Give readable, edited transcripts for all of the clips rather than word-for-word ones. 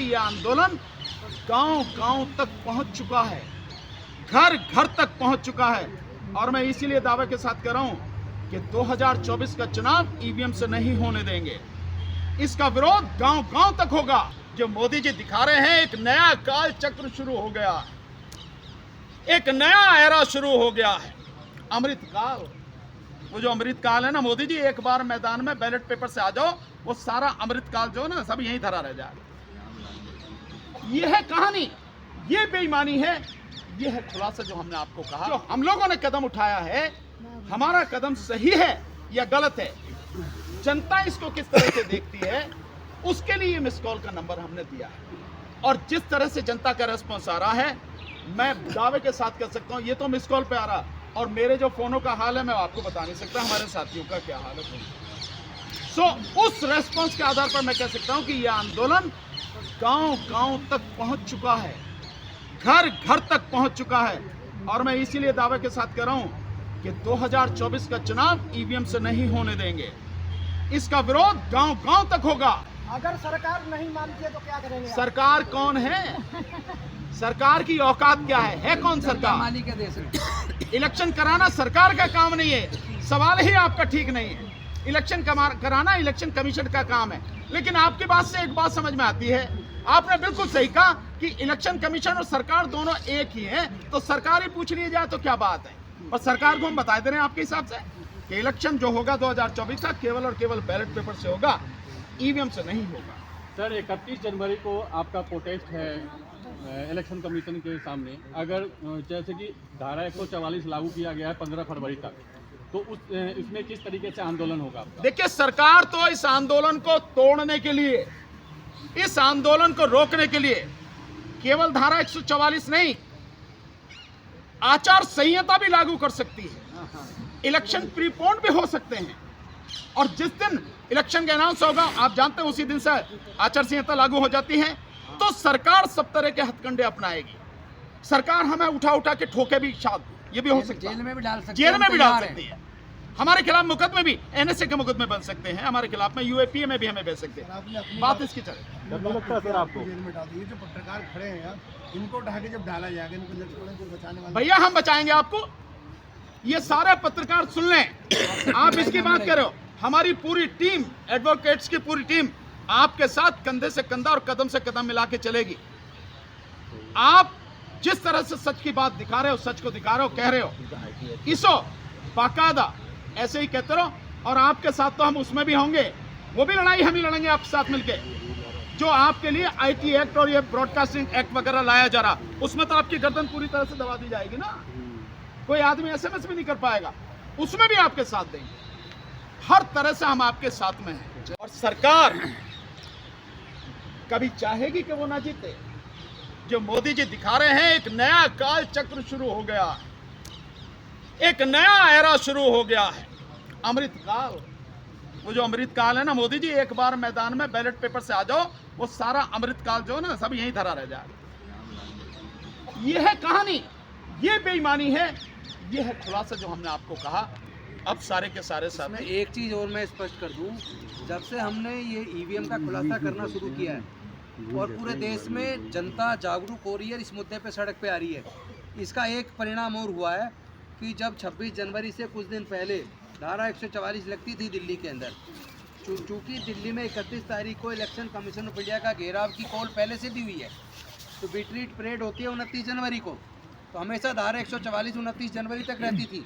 ये आंदोलन गांव-गांव तक पहुंच चुका है, घर-घर तक पहुंच चुका है। और मैं इसीलिए दावे के साथ कह रहा हूं कि 2024 का चुनाव ईवीएम से नहीं होने देंगे। इसका विरोध गांव-गांव तक होगा। जो मोदी जी दिखा रहे हैं, एक नया काल चक्र शुरू हो गया, एक नया एरा शुरू हो गया है, अमृत काल। वो जो अमृत काल है ना, मोदी जी एक बार मैदान में बैलेट पेपर से आ जाओ, वो सारा अमृत काल जो है ना, सब यहीं धरा रह जाएगा। ये है कहानी, ये बेईमानी है, ये है खुलासा जो हमने आपको कहा। जो हम लोगों ने कदम उठाया है, हमारा कदम सही है या गलत है, जनता इसको किस तरह से देखती है, उसके लिए मिस कॉल का नंबर हमने दिया है। और जिस तरह से जनता का रेस्पॉन्स आ रहा है, मैं दावे के साथ कह सकता हूं, ये तो मिस कॉल पे आ रहा, और मेरे जो फोनों का हाल है मैं आपको बता नहीं सकता, हमारे साथियों का क्या हाल है। उस रेस्पॉन्स के आधार पर मैं कह सकता हूं कि यह आंदोलन गांव-गांव तक पहुंच चुका है, घर-घर तक पहुंच चुका है। और मैं इसीलिए दावे के साथ कह रहा हूं कि 2024 का चुनाव ईवीएम से नहीं होने देंगे। इसका विरोध गांव-गांव तक होगा। अगर सरकार नहीं मानती है तो क्या करेंगे? सरकार कौन है? सरकार की औकात क्या है कौन सरकार? माली के देश में इलेक्शन कराना सरकार का काम नहीं है, सवाल ही आपका ठीक नहीं है। इलेक्शन कराना इलेक्शन कमीशन का काम है। लेकिन आपकी बात से एक बात समझ में आती है, आपने बिल्कुल सही कहा कि इलेक्शन कमीशन और सरकार दोनों एक ही हैं, तो सरकार ही पूछ ली जाए तो क्या बात है। और सरकार को हम बता दे रहे हैं आपके हिसाब से कि इलेक्शन जो होगा 2024 का केवल और केवल बैलेट पेपर से होगा, ईवीएम से नहीं होगा। सर 31 जनवरी को आपका प्रोटेस्ट है इलेक्शन कमीशन के सामने। अगर जैसे कि धारा 144 लागू किया गया है 15 फरवरी तक, तो इसमें किस तरीके से आंदोलन होगा आपका? देखिए, सरकार तो इस आंदोलन को तोड़ने के लिए, इस आंदोलन को रोकने के लिए केवल धारा 144 नहीं, आचार संहिता भी लागू कर सकती है, इलेक्शन प्रीपोन भी हो सकते हैं। और जिस दिन इलेक्शन का अनाउंस होगा, आप जानते हैं उसी दिन से आचार संहिता लागू हो जाती है, तो सरकार सब तरह के हथकंडे अपनाएगी। सरकार हमें उठा के ठोके भी, शायद ये भी हो सकता है, जेल में भी डाल सकती है, जेल में भी डाल सकती है। हमारे खिलाफ मुकदमे भी एनएसए के मुकदमे बन सकते हैं, हमारे खिलाफ में यूएपीए में भी हमें भेज सकते हैं। बात इसकी चले। डर लगता है सर आपको? जेल में डाल दिए। जो पत्रकार खड़े हैं यार, इनको उठा के जब डाला जाएगा, इनको लटकने को बचाने वाले भैया हम बचाएंगे आपको, ये सारे पत्रकार सुन लें। आप इसकी बात कर रहे हो, हमारी पूरी टीम, एडवोकेट्स की पूरी टीम आपके साथ कंधे से कंधा और कदम से कदम मिला के चलेगी। आप जिस तरह से सच की बात दिखा रहे हो, सच को दिखा रहे हो, कह रहे हो, इसो बाकायदा ऐसे ही कहते रहो। और आपके साथ तो हम उसमें भी होंगे, वो भी लड़ाई हम ही लड़ेंगे आपके साथ मिलके। जो आपके लिए आईटी एक्ट और ये ब्रॉडकास्टिंग एक्ट वगैरह लाया जा रहा, उसमें तो आपकी गर्दन पूरी तरह से दबा दी जाएगी ना, कोई आदमी एसएमएस भी नहीं कर पाएगा, उसमें भी आपके साथ देंगे। हर तरह से हम आपके साथ में हैं। और सरकार कभी चाहेगी कि वो ना जीते। जो मोदी जी दिखा रहे हैं, एक नया काल चक्र शुरू हो गया, एक नया एरा शुरू हो गया है, अमृत काल। वो जो अमृत काल है ना, मोदी जी एक बार मैदान में बैलेट पेपर से आ जाओ, वो सारा अमृत काल जो है ना, सब यहीं धरा रह जाएगा। ये है कहानी, ये बेईमानी है, ये है खुलासा जो हमने आपको कहा। अब सारे के सारे साथ एक चीज़ और मैं स्पष्ट कर दूं, जब से हमने ये ईवीएम का खुलासा करना शुरू किया है और पूरे देश में जनता जागरूक हो रही है, इस मुद्दे पे सड़क पे आ रही है, इसका एक परिणाम और हुआ है कि जब 26 जनवरी से कुछ दिन पहले धारा 144 लगती थी दिल्ली के अंदर, चूँकि दिल्ली में 31 तारीख को इलेक्शन कमीशन ऑफ इंडिया का घेराव की कॉल पहले से दी हुई है, तो बीट परेड होती है 29 जनवरी को, तो हमेशा धारा 144 29 जनवरी तक रहती थी।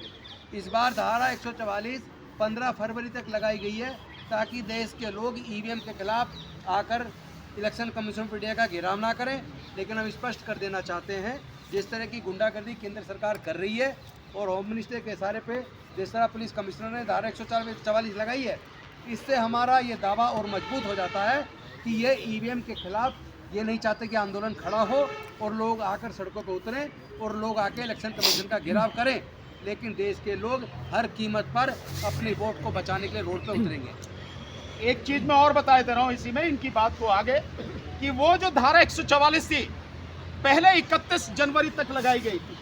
इस बार धारा 144 15 फरवरी तक लगाई गई है, ताकि देश के लोग ईवीएम के खिलाफ आकर इलेक्शन कमीशन ऑफ इंडिया का घेराव ना करें। लेकिन हम स्पष्ट कर देना चाहते हैं, जिस तरह की गुंडागर्दी केंद्र सरकार कर रही है और होम मिनिस्टर के इशारे पे जिस तरह पुलिस कमिश्नर ने धारा 144 लगाई है, इससे हमारा ये दावा और मजबूत हो जाता है कि ये ईवीएम के खिलाफ ये नहीं चाहते कि आंदोलन खड़ा हो और लोग आकर सड़कों पर उतरें और लोग आके इलेक्शन कमीशन का घेराव करें। लेकिन देश के लोग हर कीमत पर अपनी वोट को बचाने के लिए रोड पर उतरेंगे। एक चीज मैं और बता दे रहा हूं इसी में, इनकी बात को आगे, कि वो जो धारा 144 थी पहले 31 जनवरी तक लगाई गई थी,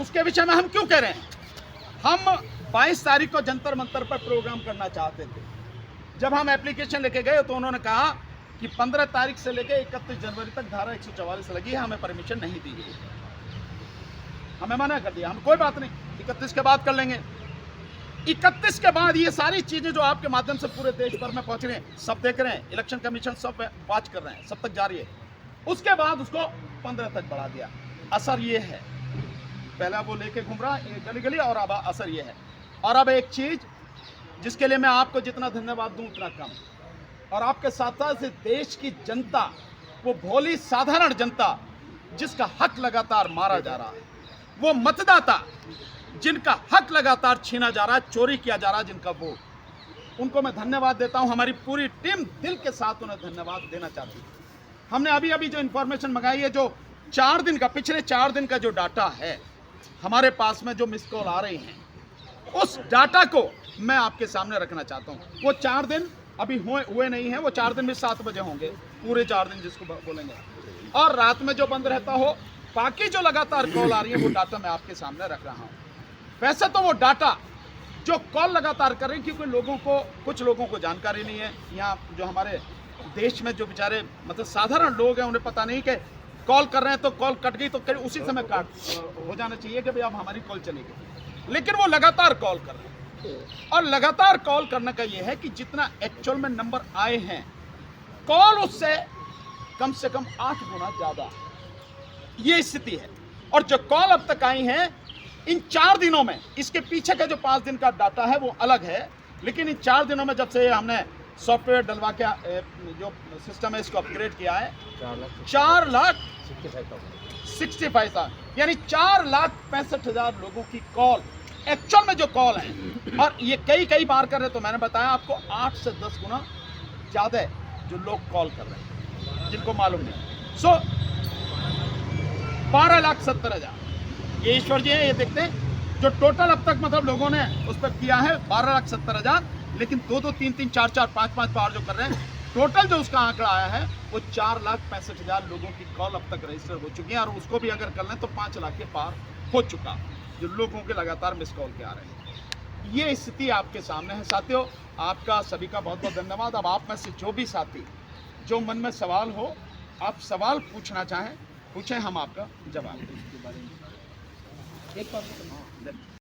उसके विषय में हम क्यों कह रहे हैं? हम 22 तारीख को जंतर मंतर पर प्रोग्राम करना चाहते थे। जब हम एप्लीकेशन लेके गए तो उन्होंने कहा कि 15 तारीख से लेकर 31 जनवरी तक धारा 144 लगी है, हमें परमिशन नहीं दी गई, हमें मना कर दिया। हम कोई बात नहीं, 31 के बाद कर लेंगे। 31 के बाद ये सारी चीजें जो आपके माध्यम से पूरे देश भर में पहुंच रही हैं, सब देख रहे हैं, इलेक्शन कमीशन सब वॉच कर रहे हैं, सब तक जारी है। उसके बाद उसको 15 तक बढ़ा दिया। असर ये है, पहला वो लेके घूम रहा गली गली, और अब असर ये है। और अब एक चीज जिसके लिए मैं आपको जितना धन्यवाद दूं उतना कम, और आपके साथ साथ से देश की जनता, वो भोली साधारण जनता जिसका हक लगातार मारा जा रहा है, वो मतदाता जिनका हक लगातार छीना जा रहा है, चोरी किया जा रहा है जिनका वोट, उनको मैं धन्यवाद देता हूं। हमारी पूरी टीम दिल के साथ उन्हें धन्यवाद देना चाहती है। हमने अभी अभी जो इंफॉर्मेशन मंगाई है, जो 4 दिन का, पिछले 4 दिन का जो डाटा है हमारे पास में, जो मिस कॉल आ रही हैं, उस डाटा को मैं आपके सामने रखना चाहता हूं। वो 4 दिन अभी हुए नहीं हैं, वो 4 दिन भी 7 बजे होंगे, पूरे 4 दिन जिसको बोलेंगे, और रात में जो बंद रहता हो, बाकी जो लगातार कॉल आ रही है वो डाटा मैं आपके सामने रख रहा हूं। वैसे तो वो डाटा जो कॉल लगातार कर रहे हैं, क्योंकि कुछ लोगों को जानकारी नहीं है, यहाँ जो हमारे देश में जो बेचारे मतलब साधारण लोग हैं, उन्हें पता नहीं कि कॉल कर रहे हैं तो कॉल कट गई तो उसी समय काट हो जाना चाहिए कि भाई अब हमारी कॉल चलेगी, लेकिन वो लगातार कॉल कर रहे हैं। और लगातार कॉल करने का ये है कि जितना एक्चुअल में नंबर आए हैं, कॉल उससे कम से कम 8 गुना ज्यादा, ये स्थिति है। और जो कॉल अब तक आई हैं इन 4 दिनों में, इसके पीछे का जो 5 दिन का डाटा है वो अलग है, लेकिन इन 4 दिनों में जब से हमने सॉफ्टवेयर डलवा के जो सिस्टम है इसको अपग्रेड किया है, 4,65,000 यानी 4,65,000 लोगों की कॉल एक्चुअल में जो कॉल है, और ये कई बार कर रहे, तो मैंने बताया आपको 8 से 10 गुना ज्यादा है जो लोग कॉल कर रहे हैं जिनको मालूम नहीं। सो 12,70,000 ये ईश्वर जी हैं, ये देखते हैं जो टोटल अब तक मतलब लोगों ने उस पर किया है 12,70,000, लेकिन 2-2, 3-3, 4-4, 5-5 बार जो कर रहे हैं, टोटल जो उसका आंकड़ा आया है वो 4,65,000 लोगों की कॉल अब तक रजिस्टर हो चुकी है, और उसको भी अगर कर लें तो 5 लाख के पार हो चुका, जो लोगों के लगातार मिस कॉल के आ रहे हैं। ये स्थिति आपके सामने है साथियों। आपका सभी का बहुत बहुत धन्यवाद। अब आप में से जो भी साथी जो मन में सवाल हो, आप सवाल पूछना चाहें पूछें, हम आपका जवाब दें।